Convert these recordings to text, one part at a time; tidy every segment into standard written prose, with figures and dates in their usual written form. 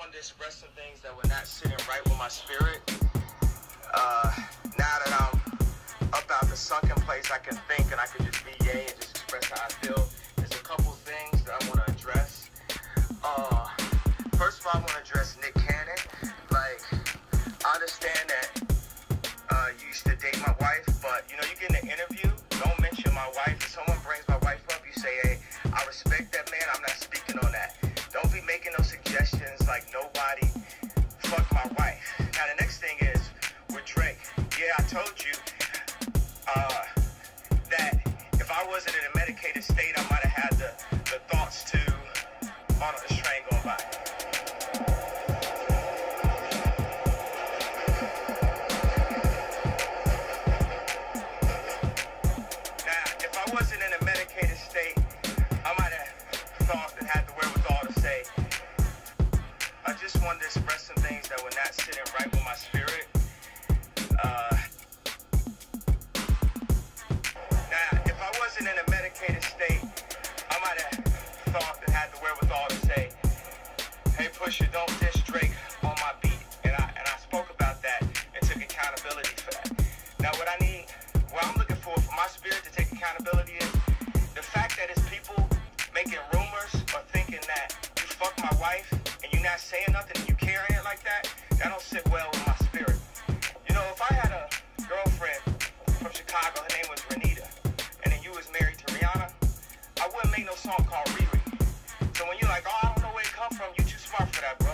wanted to express some things that were not sitting right with my spirit. Now that I'm up out the sunken place, I can think and I can just be yay and just express how I feel. There's a couple things that I want to address. First of all, I want to address Nick Cannon. Like, I understand that you used to date my wife, but you know, you get in an interview, don't mention my wife. If someone brings my wife up, you say, hey, I respect that man, I'm not speaking on that. Don't be making those suggestions like nobody fucked my wife. Now the next thing is with Drake. Yeah, I told you that if I wasn't in a medicated state, I might have had the thoughts to, oh no, this train going by. Now, if I wasn't in a medicated state, I might have thought and had the wherewithal to say, I just wanted to express some things that were not sitting right with my spirit. Now, if I wasn't in a medicated state, I might have thought and had the wherewithal to say, hey, Pusha, don't diss Drake on my beat. And I spoke about that and took accountability for that. Now, what I'm looking for my spirit to take accountability is the fact that it's people making rumors or thinking that you fucked my wife and you're not saying nothing and you carrying it like that, that don't sit well with my spirit. You know, if I had a girlfriend from Chicago, her name was Renita, and then you was married to Rihanna, I wouldn't make no song called Riri. So when you're like, oh, I don't know where it come from, you too smart for that, bro.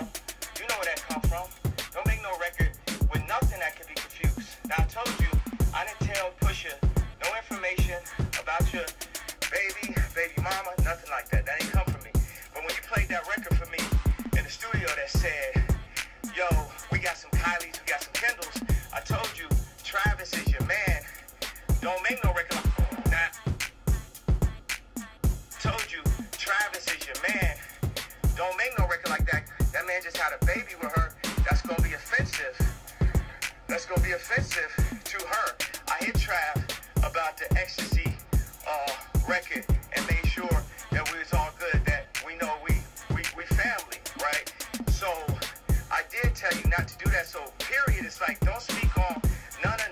You know where that come from. Don't make no record with nothing that could be confused. Now, I told you, I didn't tell Pusha no information about your baby mama, nothing like that. That ain't come from me. But when you played that record for me in the studio that said, yo, we got some Kylies, we got some Kendalls, I told you, Travis is your man. Don't make no record like that. Told you, Travis is your man. Don't make no record like that. That man just had a baby with her. That's going to be offensive. That's going to be offensive to her. I hit Trav about the ecstasy record and made sure that we was all good, that we know we family, right? So I did tell you not to do that. So period, it's like, don't speak on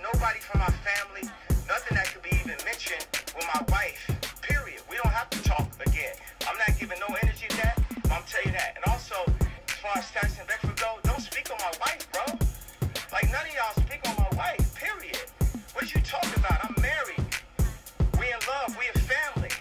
nobody from my family, nothing that could be even mentioned with my wife, period. We don't have to talk again. I'm not giving no energy to that, but I'm telling you that. And also, as far as Tyson Beckford go, don't speak on my wife, bro. Like, none of y'all speak on my wife, period. What you talking about? I'm married. We in love. We a family.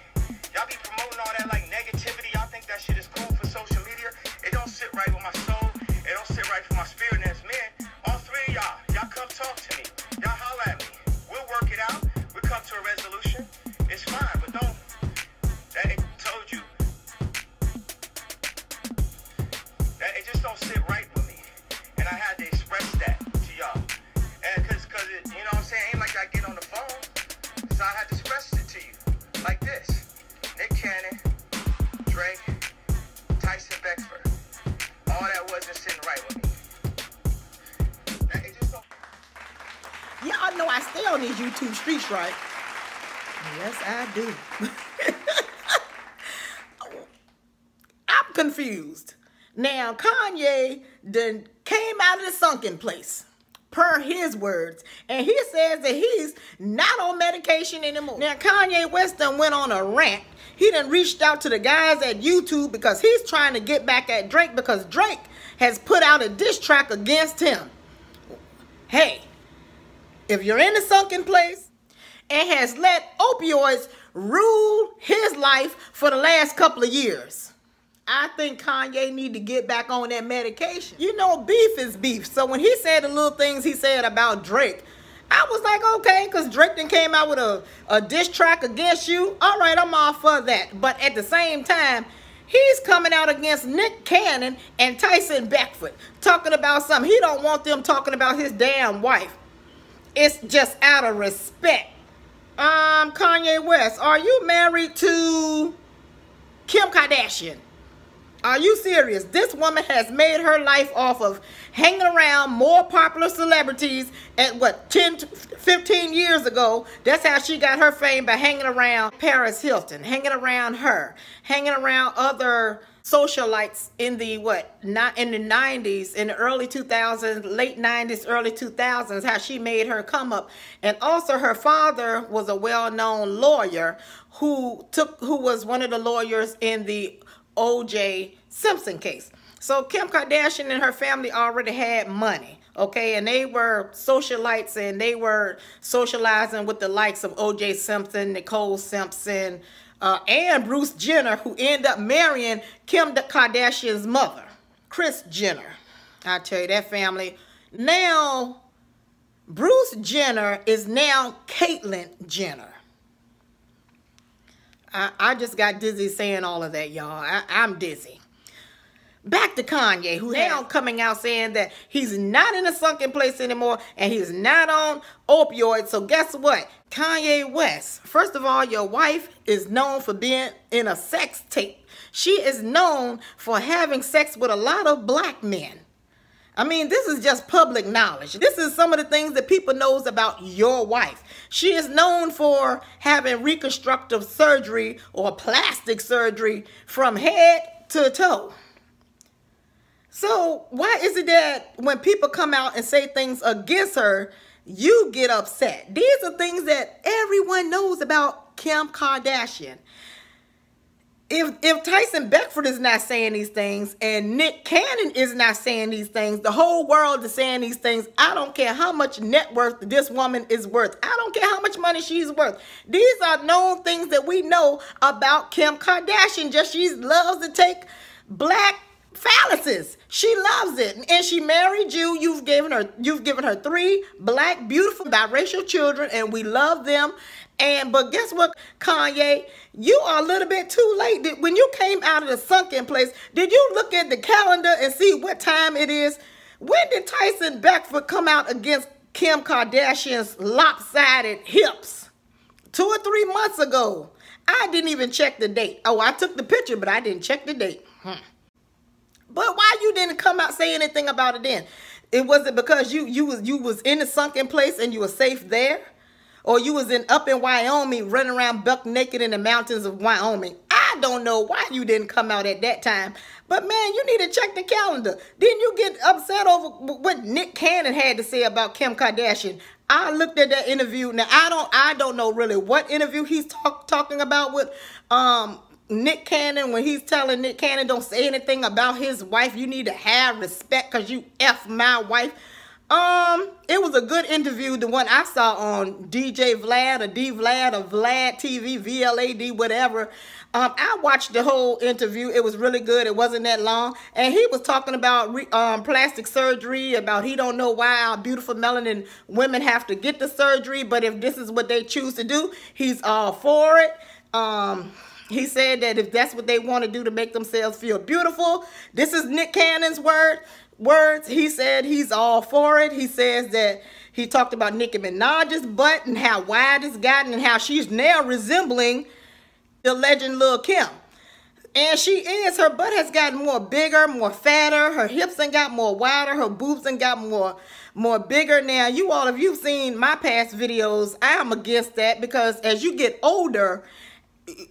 Y'all be promoting all that like negativity. Y'all think that shit is cool for social media. It don't sit right with my soul. It don't sit right for my spirit. And as men, all three of y'all come talk to me. Y'all holler at me. We'll work it out. We'll come to a resolution. It's fine, but don't. That it told you. That it just don't sit right with me. And I had to express that to y'all. And cause it, you know what I'm saying? Ain't like I get on the phone. So I had to express it to you. Like this. Nick Cannon, Drake, Tyson Beckford. All that wasn't sitting right with me. That it just don't. Y'all know I stay on these YouTube streets, right? Yes, I do. I'm confused. Now, Kanye done came out of the sunken place, per his words, and he says that he's not on medication anymore. Now, Kanye West done went on a rant. He done reached out to the guys at YouTube because he's trying to get back at Drake because Drake has put out a diss track against him. Hey, if you're in a sunken place and has let opioids rule his life for the last couple of years, I think Kanye need to get back on that medication. You know, beef is beef. So when he said the little things he said about Drake, I was like, okay, because Drake then came out with a diss track against you. All right, I'm all for that. But at the same time, he's coming out against Nick Cannon and Tyson Beckford, talking about something. He don't want them talking about his damn wife. It's just out of respect. Kanye West, are you married to Kim Kardashian? Are you serious? This woman has made her life off of hanging around more popular celebrities at what, 10, 15 years ago. That's how she got her fame, by hanging around Paris Hilton, hanging around her, hanging around other socialites in the not in the 90s, in the early 2000s, late 90s, early 2000s, how she made her come up. And also her father was a well-known lawyer who was one of the lawyers in the O.J. Simpson case. So Kim Kardashian and her family already had money, okay, and they were socialites, and they were socializing with the likes of O.J. Simpson, Nicole Simpson, and Bruce Jenner, who ended up marrying Kim Kardashian's mother, Kris Jenner. I tell you, that family. Now, Bruce Jenner is now Caitlyn Jenner. I just got dizzy saying all of that, y'all. I'm dizzy. Back to Kanye, who now coming out saying that he's not in a sunken place anymore and he's not on opioids. So guess what? Kanye West, first of all, your wife is known for being in a sex tape. She is known for having sex with a lot of black men. I mean, this is just public knowledge. This is some of the things that people knows about your wife. She is known for having reconstructive surgery or plastic surgery from head to toe. So why is it that when people come out and say things against her, you get upset? These are things that everyone knows about Kim Kardashian. If Tyson Beckford is not saying these things and Nick Cannon is not saying these things, the whole world is saying these things. I don't care how much net worth this woman is worth. I don't care how much money she's worth. These are known things that we know about Kim Kardashian. Just she loves to take black phalluses. She loves it. And she married you. You've given her 3 black, beautiful, biracial children, and we love them. But guess what, Kanye? You are a little bit too late. When you came out of the sunken place, did you look at the calendar and see what time it is? When did Tyson Beckford come out against Kim Kardashian's lopsided hips? 2 or 3 months ago. I didn't even check the date. Oh, I took the picture, but I didn't check the date. But why you didn't come out say anything about it then? It wasn't because you was in the sunken place and you were safe there? Or you was up in Wyoming running around buck naked in the mountains of Wyoming? I don't know why you didn't come out at that time. But man, you need to check the calendar. Didn't you get upset over what Nick Cannon had to say about Kim Kardashian? I looked at that interview. Now I don't know really what interview he's talking about with Nick Cannon, when he's telling Nick Cannon don't say anything about his wife. You need to have respect because you F my wife. It was a good interview, the one I saw on DJ Vlad or D Vlad or Vlad TV, VLAD, whatever. I watched the whole interview. It was really good. It wasn't that long. And he was talking about plastic surgery, about he don't know why our beautiful melanin women have to get the surgery, but if this is what they choose to do, he's all for it. He said that if that's what they want to do to make themselves feel beautiful, this is Nick Cannon's words. He said he's all for it. He says that he talked about Nicki Minaj's butt and how wide it's gotten and how she's now resembling the legend Lil' Kim. And she is. Her butt has gotten more bigger, more fatter. Her hips and got more wider. Her boobs and got more bigger. Now, you all, if you've seen my past videos, I am against that because as you get older,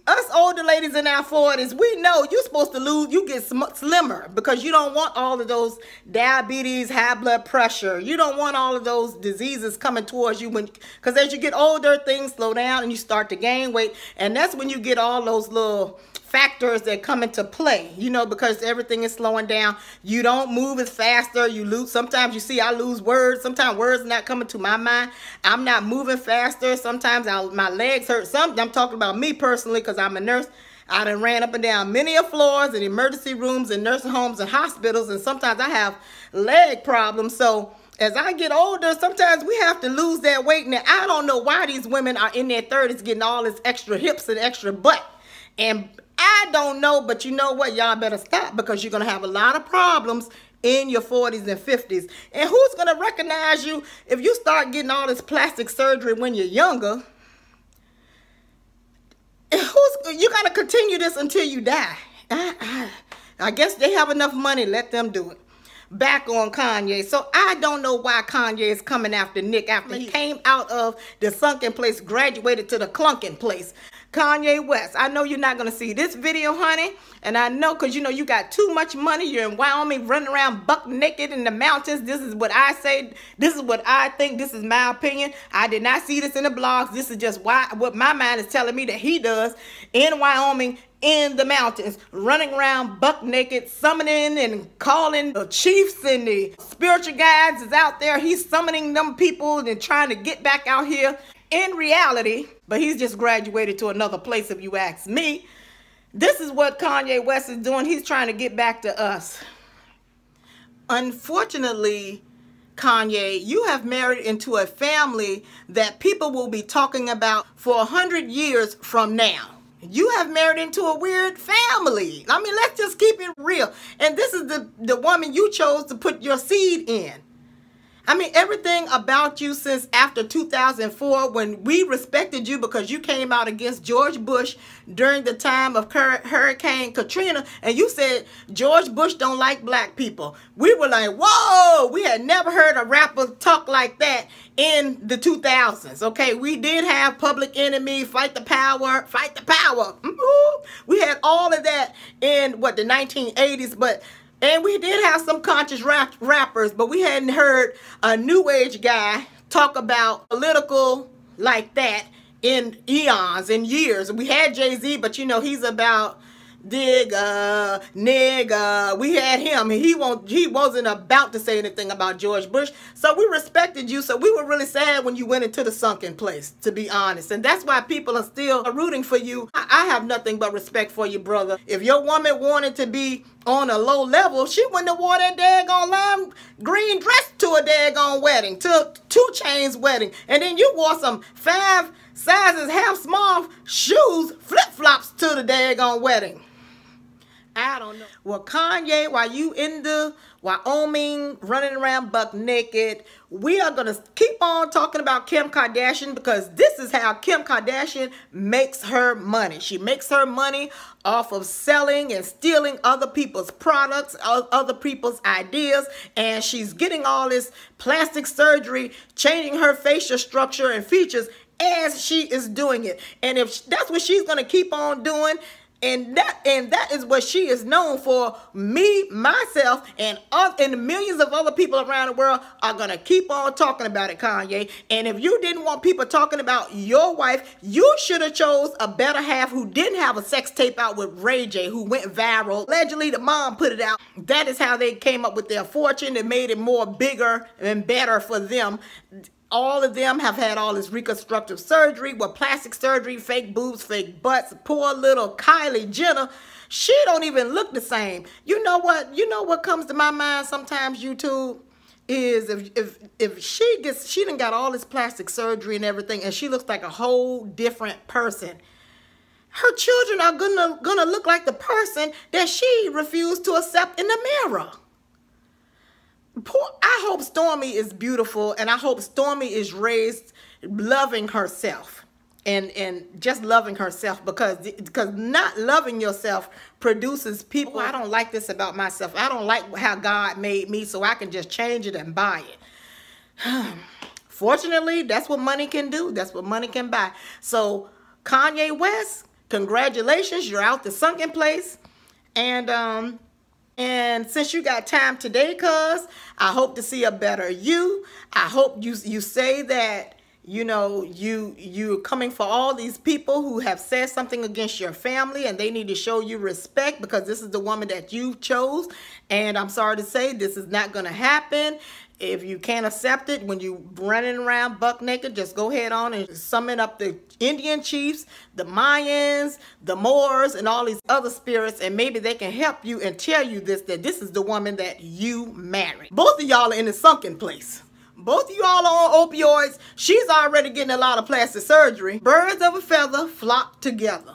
us older ladies in our 40s, we know you're supposed to lose, you get slimmer because you don't want all of those diabetes, high blood pressure. You don't want all of those diseases coming towards you because as you get older, things slow down and you start to gain weight. And that's when you get all those little factors that come into play, you know, because everything is slowing down. You don't move as faster. You lose. Sometimes you see I lose words. Sometimes words are not coming to my mind. I'm not moving faster. Sometimes my legs hurt. I'm talking about me personally because I'm a nurse. I done ran up and down many floors in emergency rooms and nursing homes and hospitals, and sometimes I have leg problems. So as I get older, sometimes we have to lose that weight. Now, I don't know why these women are in their 30s getting all this extra hips and extra butt. And I don't know, but you know what? Y'all better stop because you're going to have a lot of problems in your 40s and 50s. And who's going to recognize you if you start getting all this plastic surgery when you're younger? And you're going to continue this until you die. I guess they have enough money. Let them do it. Back on Kanye. So I don't know why Kanye is coming after Nick after he came out of the sunken place, graduated to the clunken place. Kanye West, I know you're not going to see this video, honey. And I know because, you know, you got too much money. You're in Wyoming running around buck naked in the mountains. This is what I say. This is what I think. This is my opinion. I did not see this in the blogs. This is just what my mind is telling me that he does in Wyoming, in the mountains, running around buck naked, summoning and calling the chiefs and the spiritual guides is out there. He's summoning them people and trying to get back out here in reality. But he's just graduated to another place, if you ask me. This is what Kanye West is doing. He's trying to get back to us. Unfortunately, Kanye, you have married into a family that people will be talking about for 100 years from now. You have married into a weird family. I mean, let's just keep it real. And this is the woman you chose to put your seed in. I mean, everything about you since after 2004, when we respected you because you came out against George Bush during the time of Hurricane Katrina, and you said George Bush don't like black people. We were like, whoa, we had never heard a rapper talk like that in the 2000s. Okay, we did have Public Enemy, Fight the Power, Fight the Power. We had all of that in, what, the 1980s, and we did have some conscious rappers, but we hadn't heard a new age guy talk about political like that in eons and years. We had Jay-Z, but you know, he's about digga, nigga. We had him, and he wasn't about to say anything about George Bush. So we respected you. So we were really sad when you went into the sunken place, to be honest. And that's why people are still rooting for you. I have nothing but respect for you, brother. If your woman wanted to be on a low level, she wouldn't have wore that daggone lime green dress to a daggone wedding, to 2 Chainz wedding. And then you wore some 5 sizes half small shoes, flip-flops to the daggone wedding. I don't know. Well, Kanye, while you in the Wyoming running around buck naked, we are going to keep on talking about Kim Kardashian, because this is how Kim Kardashian makes her money. She makes her money off of selling and stealing other people's products, other people's ideas, and she's getting all this plastic surgery, changing her facial structure and features as she is doing it. And if that's what she's going to keep on doing, and that is what she is known for, me, myself, and the millions of other people around the world are going to keep on talking about it, Kanye. And if you didn't want people talking about your wife, you should have chose a better half who didn't have a sex tape out with Ray J, who went viral. Allegedly, the mom put it out. That is how they came up with their fortune. It made it more bigger and better for them. All of them have had all this reconstructive surgery, with plastic surgery, fake boobs, fake butts. Poor little Kylie Jenner, she don't even look the same. You know what? You know what comes to my mind sometimes, YouTube, is if she done got all this plastic surgery and everything, and she looks like a whole different person, her children are gonna look like the person that she refused to accept in the mirror. I hope Stormy is beautiful, and I hope Stormy is raised loving herself and just loving herself, because not loving yourself produces people. I don't like this about myself. I don't like how God made me, so I can just change it and buy it. Fortunately, that's what money can do. That's what money can buy. So Kanye West, congratulations, you're out the sunken place. And since you got time today, cuz, I hope to see a better you. I hope you say that, you know, you're coming for all these people who have said something against your family, and they need to show you respect, because this is the woman that you chose. And I'm sorry to say, this is not going to happen. If you can't accept it when you running around buck naked, just go ahead on and summon up the Indian chiefs, the Mayans, the Moors, and all these other spirits, and maybe they can help you and tell you that this is the woman that you married. Both of y'all are in the sunken place. Both of y'all are on opioids. She's already getting a lot of plastic surgery. Birds of a feather flock together.